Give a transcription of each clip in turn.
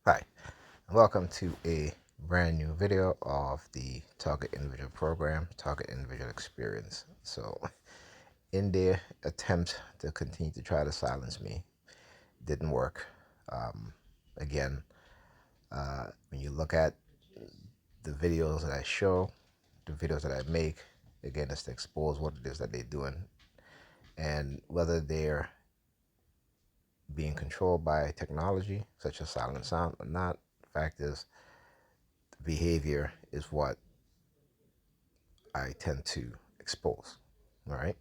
Hi, and welcome to a brand new video of the Target Individual Program, Target Individual Experience. So, in their attempt to continue to try to silence me, didn't work. Um, again, when you look at the videos that I show, the videos that I make, again, it's to expose what it is that they're doing and whether they're being controlled by technology, such as silent sound, or not. The fact is, the behavior is what I tend to expose. All right.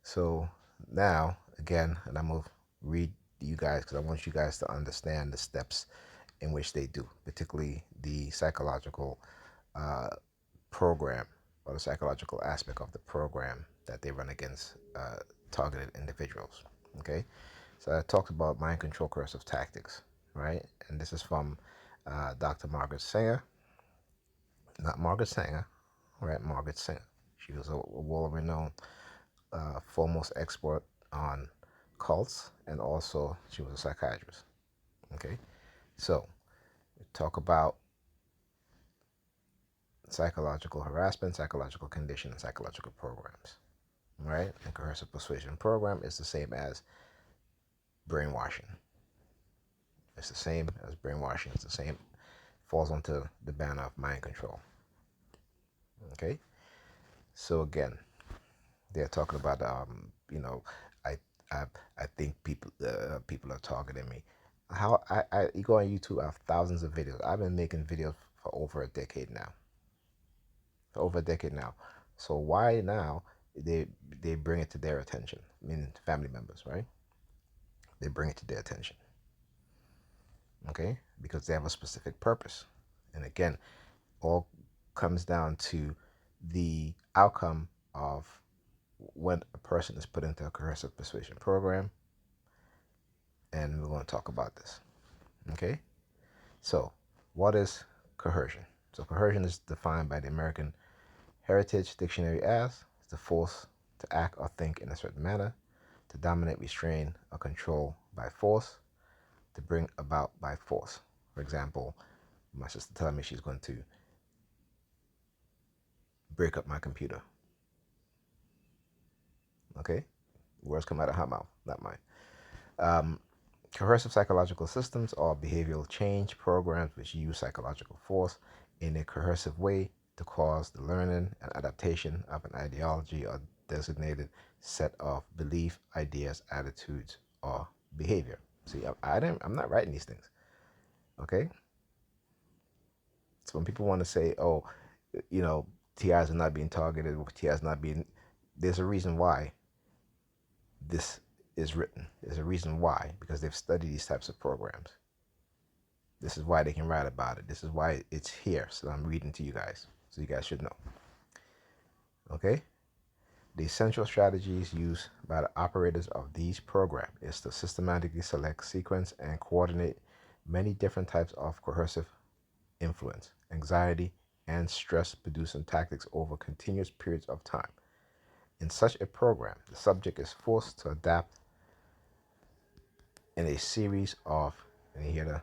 So now, again, and I'm going to read you guys because I want you guys to understand the steps in which they do, particularly the psychological uh, program or the psychological aspect of the program that they run against targeted individuals. Okay. So I talked about mind control coercive tactics, right? And this is from Dr. Margaret Sanger, not Margaret Sanger, right? Margaret Sanger. She was a world-renowned foremost expert on cults, and also she was a psychiatrist. Okay, so we talk about psychological harassment, psychological condition, and psychological programs. Right? The coercive persuasion program is the same as brainwashing. It's the same as brainwashing. It's the same. Falls under the banner of mind control. Okay, so again, they're talking about I I, I think people are targeting me. How you go on YouTube, I have thousands of videos. I've been making videos for over a decade now. For over a decade now. So why now they they bring it to their attention? Meaning family members, right? They bring it to their attention. Okay? Because they have a specific purpose. And again, all comes down to the outcome of when a person is put into a coercive persuasion program, and we're going to talk about this. Okay? So, what is coercion? So, coercion is defined by the American Heritage Dictionary as the force to act or think in a certain manner, to dominate, restrain, or control by force, to bring about by force. For example, my sister telling me she's going to break up my computer. Okay? Words come out of her mouth, not mine. Um, Coercive psychological systems are behavioral change programs which use psychological force in a coercive way to cause the learning and adaptation of an ideology or designated set of belief, ideas, attitudes, or behavior. See, I'm not writing these things. Okay? So when people want to say, oh, you know, TIs are not being targeted, or TIs not being, there's a reason why this is written. There's a reason why, because they've studied these types of programs. This is why they can write about it. This is why it's here. So I'm reading to you guys. So you guys should know. Okay? The essential strategies used by the operators of these programs is to systematically select, sequence, and coordinate many different types of coercive influence, anxiety, and stress producing tactics over continuous periods of time. In such a program, the subject is forced to adapt in a series of, and you hear the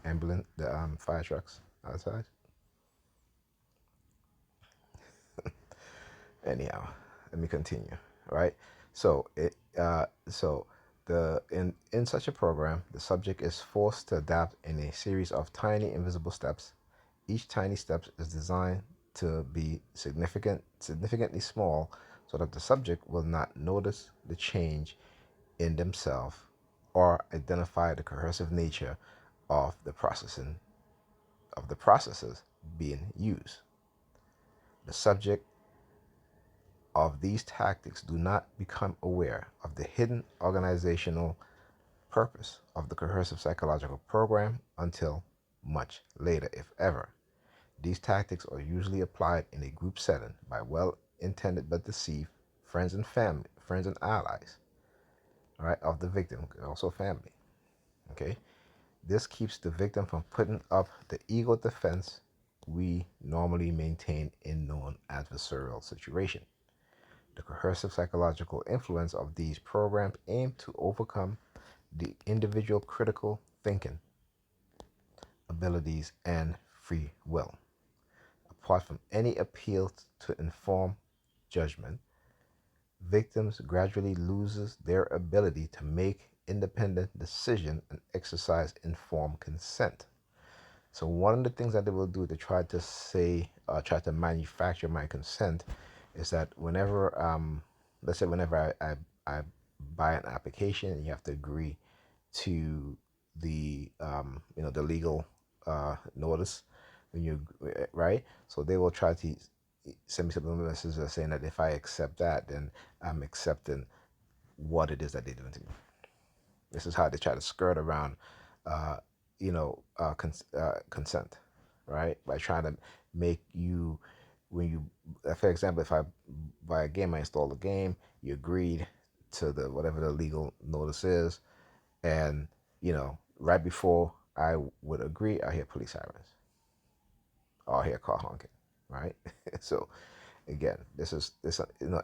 ambulance, the fire trucks outside. Anyhow, let me continue. Right. So in such a program, the subject is forced to adapt in a series of tiny invisible steps. Each tiny step is designed to be significantly small, so that the subject will not notice the change in themselves or identify the coercive nature of the processes being used. The subject of these tactics do not become aware of the hidden organizational purpose of the coercive psychological program until much later, if ever. These tactics are usually applied in a group setting by well-intended but deceived friends and family, friends and allies, all right, of the victim, also family. Okay, this keeps the victim from putting up the ego defense we normally maintain in non-adversarial situation. The coercive psychological influence of these programs aim to overcome the individual critical thinking abilities, and free will. Apart from any appeal to informed judgment, victims gradually loses their ability to make independent decision and exercise informed consent. So one of the things that they will do to try to try to manufacture my consent is that whenever, let's say whenever I buy an application, you have to agree to the legal notice when you, right? So they will try to send me some messages saying that if I accept that, then I'm accepting what it is that they're doing to me. This is how they try to skirt around, uh, consent, right? By trying to make you, when you, for example, if I buy a game, I install the game, you agreed to the whatever the legal notice is, and right before I would agree, I hear police sirens, or I hear car honking, right? So again, this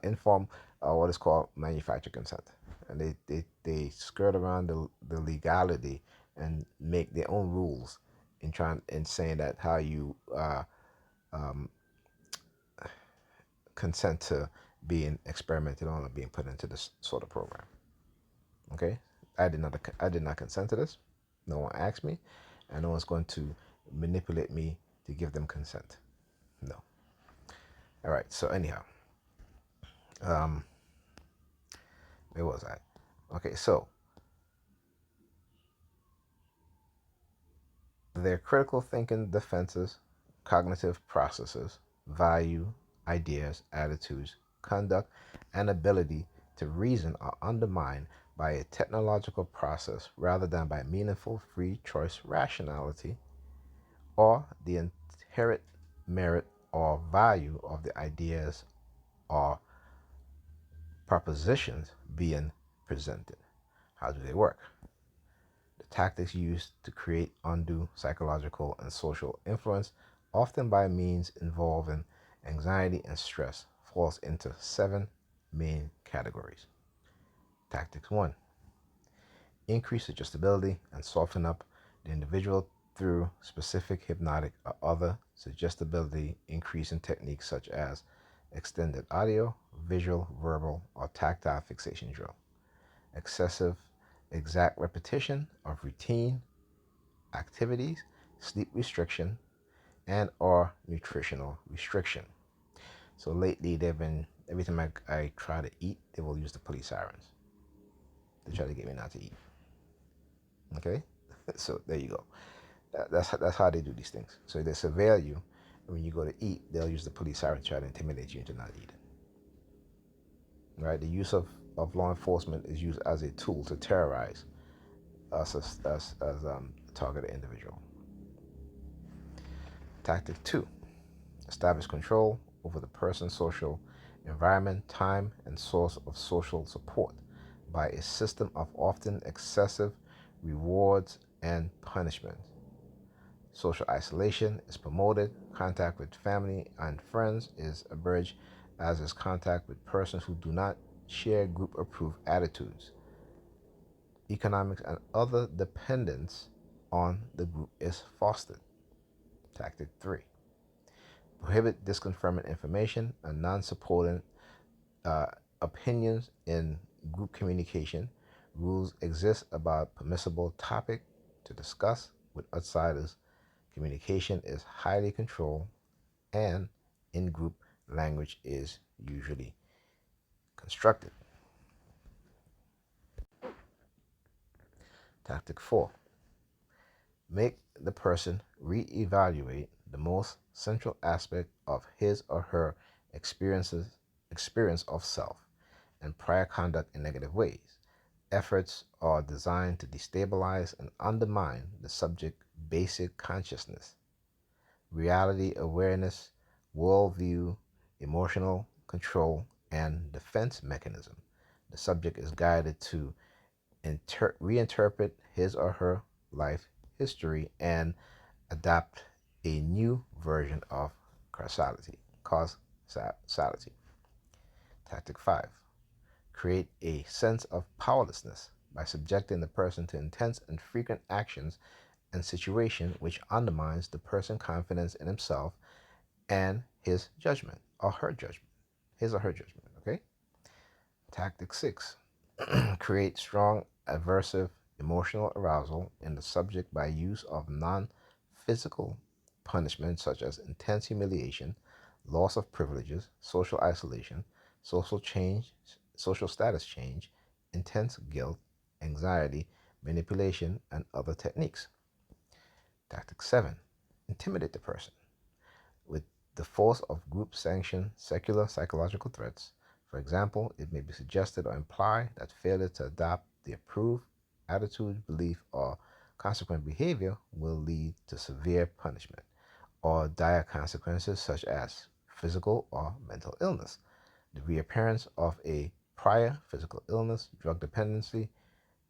inform what is called manufactured consent, and they skirt around the legality and make their own rules in saying that how you um, consent to being experimented on or being put into this sort of program. Okay, I did not consent to this. No one asked me, and no one's going to manipulate me to give them consent. No. All right. So anyhow, um, where was I? Okay, so their critical thinking defenses, cognitive processes, value, ideas, attitudes, conduct, and ability to reason are undermined by a technological process rather than by meaningful free choice rationality or the inherent merit or value of the ideas or propositions being presented. How do they work? The tactics used to create undue psychological and social influence, often by means involving anxiety and stress, falls into 7 main categories. Tactics 1. Increase suggestibility and soften up the individual through specific hypnotic or other suggestibility increasing techniques such as extended audio, visual, verbal, or tactile fixation drill. Excessive exact repetition of routine activities, sleep restriction, and or nutritional restriction. So lately they've been, every time I try to eat, they will use the police sirens to try to get me not to eat. Okay? So there you go. That's how they do these things. So they surveil you, and when you go to eat, they'll use the police siren to try to intimidate you into not eating. Right? The use of law enforcement is used as a tool to terrorize us as targeted individual. Tactic 2. Establish control over the person's social environment, time, and source of social support by a system of often excessive rewards and punishment. Social isolation is promoted, contact with family and friends is abridged, as is contact with persons who do not share group approved attitudes. Economics and other dependence on the group is fostered. Tactic 3. Prohibit disconfirming information and non-supporting uh, opinions in group communication. Rules exist about permissible topic to discuss with outsiders. Communication is highly controlled, and in-group language is usually constructed. Tactic 4. Make the person reevaluate the most central aspect of his or her experience of self and prior conduct in negative ways. Efforts are designed to destabilize and undermine the subject's basic consciousness, reality awareness, worldview, emotional control, and defense mechanism. The subject is guided to reinterpret his or her life history and adopt a new version of causality. Causality. Tactic 5. Create a sense of powerlessness by subjecting the person to intense and frequent actions and situation which undermines the person's confidence in himself and his judgment or her judgment, his or her judgment. Okay. Tactic 6. Create strong aversive emotional arousal in the subject by use of non-physical punishment such as intense humiliation, loss of privileges, social isolation, social change, social status change, intense guilt, anxiety, manipulation, and other techniques. Tactic 7. Intimidate the person with the force of group sanctioned secular psychological threats. For example, it may be suggested or implied that failure to adopt the approved attitude, belief, or consequent behavior will lead to severe punishment or dire consequences such as physical or mental illness, the reappearance of a prior physical illness, drug dependency,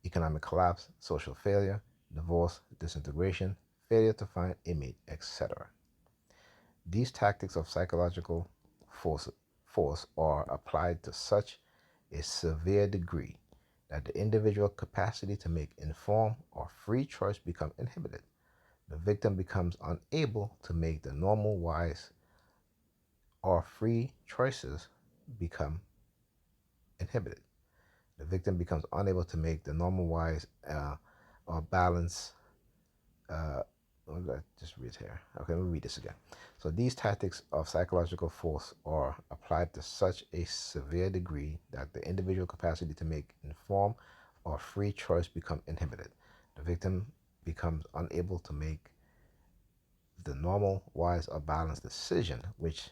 economic collapse, social failure, divorce, disintegration, failure to find a mate, etc. These tactics of psychological force are applied to such a severe degree that the individual capacity to make informed or free choice becomes inhibited. The victim becomes unable to make the normal wise or free choices become inhibited. The victim becomes unable to make the normal wise or balance what did I just read here? Okay, let me read this again. So these tactics of psychological force are applied to such a severe degree that the individual capacity to make informed or free choice become inhibited. The victim becomes unable to make the normal, wise, or balanced decision which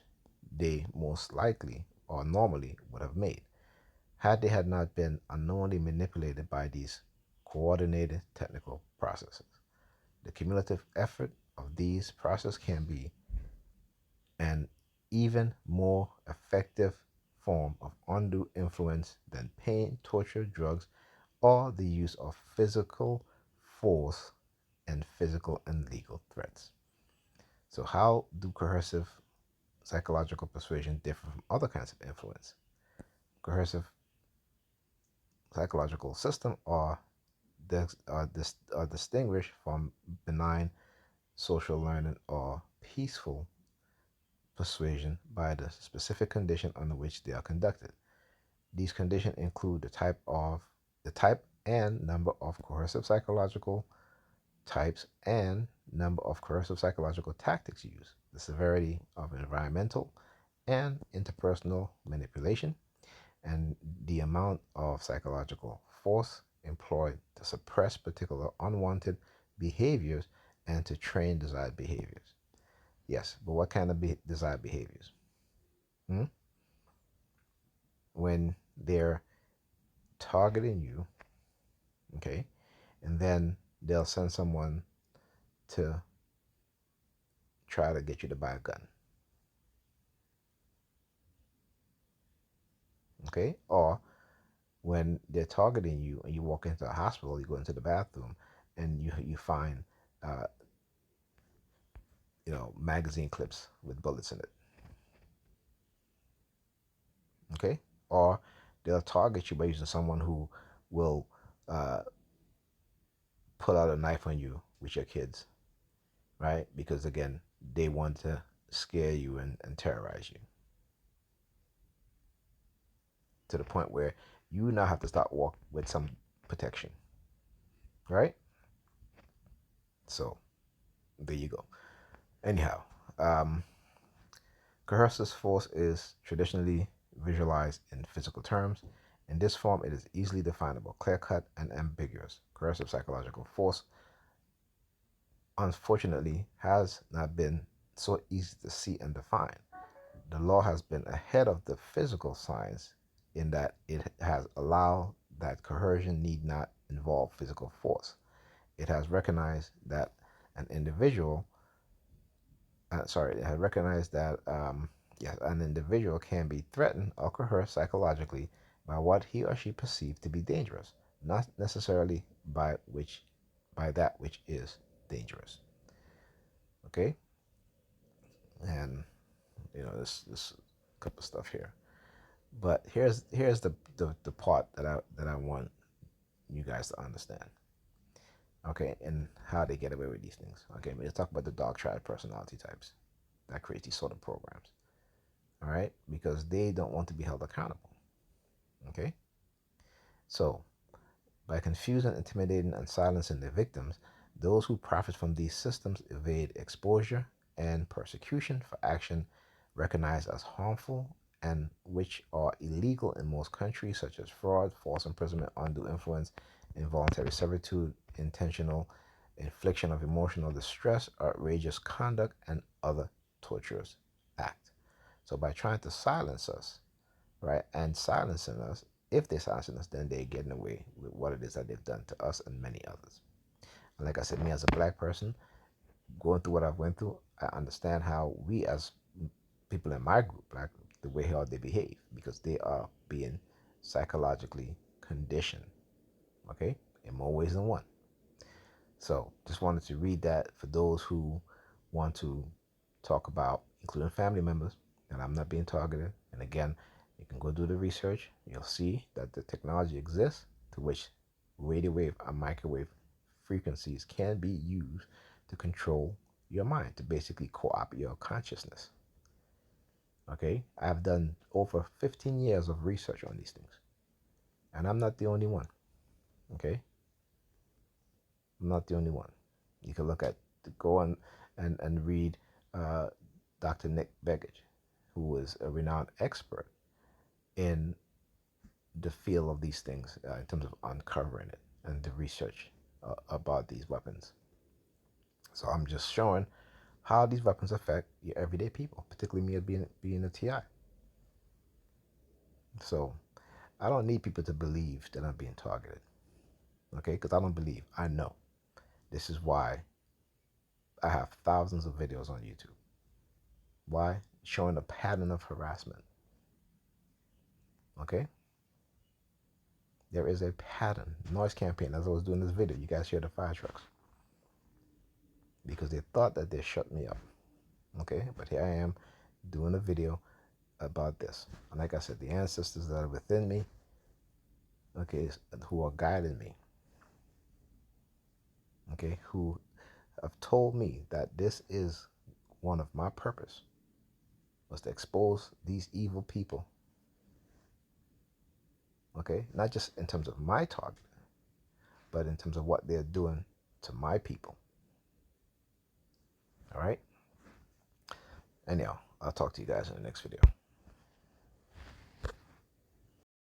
they most likely or normally would have made had they had not been unknowingly manipulated by these coordinated technical processes. The cumulative effort of these processes can be an even more effective form of undue influence than pain, torture, drugs, or the use of physical force and physical and legal threats. So, how do coercive psychological persuasion differ from other kinds of influence? Coercive psychological systems are distinguished from benign social learning or peaceful persuasion by the specific condition under which they are conducted. These conditions include the type and number of coercive psychological types and number of coercive psychological tactics used, the severity of environmental and interpersonal manipulation, and the amount of psychological force employed to suppress particular unwanted behaviors and to train desired behaviors. Yes, but what kind of desired behaviors? Hmm? When they're targeting you, okay, and then they'll send someone to try to get you to buy a gun, okay, or when they're targeting you and you walk into a hospital, you go into the bathroom, and you find uh, magazine clips with bullets in it, okay, or they'll target you by using someone who will uh, pull out a knife on you with your kids, right? Because again, they want to scare you and terrorize you to the point where you now have to start walk with some protection, right? So there you go. Anyhow, um, coercive force is traditionally visualized in physical terms. In this form, it is easily definable, clear-cut, and ambiguous. Coercive psychological force, unfortunately, has not been so easy to see and define. The law has been ahead of the physical science in that it has allowed that coercion need not involve physical force. It has recognized that an individual, it has recognized that yes, an individual can be threatened or coerced psychologically by what he or she perceives to be dangerous, not necessarily by that which is dangerous. Okay, and this couple of stuff here. But here's the part that I want you guys to understand. okay, and how they get away with these things. Okay, let's talk about the dog triad personality types that create these sort of programs. All right, because they don't want to be held accountable. Okay, so by confusing, intimidating, and silencing their victims, those who profit from these systems evade exposure and persecution for action recognized as harmful and which are illegal in most countries, such as fraud, false imprisonment, undue influence, involuntary servitude, intentional infliction of emotional distress, outrageous conduct, and other torturous acts. So by trying to silence us, right, and silencing us, if they're silencing us, then they're getting away with what it is that they've done to us and many others. And like I said, me as a black person, going through what I've went through, I understand how we as people in my group, black, the way how they behave, because they are being psychologically conditioned, okay, in more ways than one. So just wanted to read that for those who want to talk about, including family members, that I'm not being targeted. And again, you can go do the research. You'll see that the technology exists to which radio wave and microwave frequencies can be used to control your mind, to basically co-opt your consciousness. Okay, I've done over 15 years of research on these things, and I'm not the only one. Okay, I'm not the only one. You can look at, go on and read Dr. Nick Begich, who is a renowned expert in the field of these things in terms of uncovering it and the research about these weapons. So I'm just showing how these weapons affect your everyday people, particularly me being a TI. So I don't need people to believe that I'm being targeted, okay? Because I don't believe. I know. This is why I have thousands of videos on YouTube. Why? Showing a pattern of harassment. Okay? There is a pattern. Noise campaign, as I was doing this video, you guys hear the fire trucks. Because they thought that they shut me up. Okay? But here I am doing a video about this. And like I said, the ancestors that are within me, okay, who are guiding me, okay, who have told me that this is one of my purpose, was to expose these evil people. Okay? Not just in terms of my target, but in terms of what they're doing to my people. All right? Anyhow, I'll talk to you guys in the next video.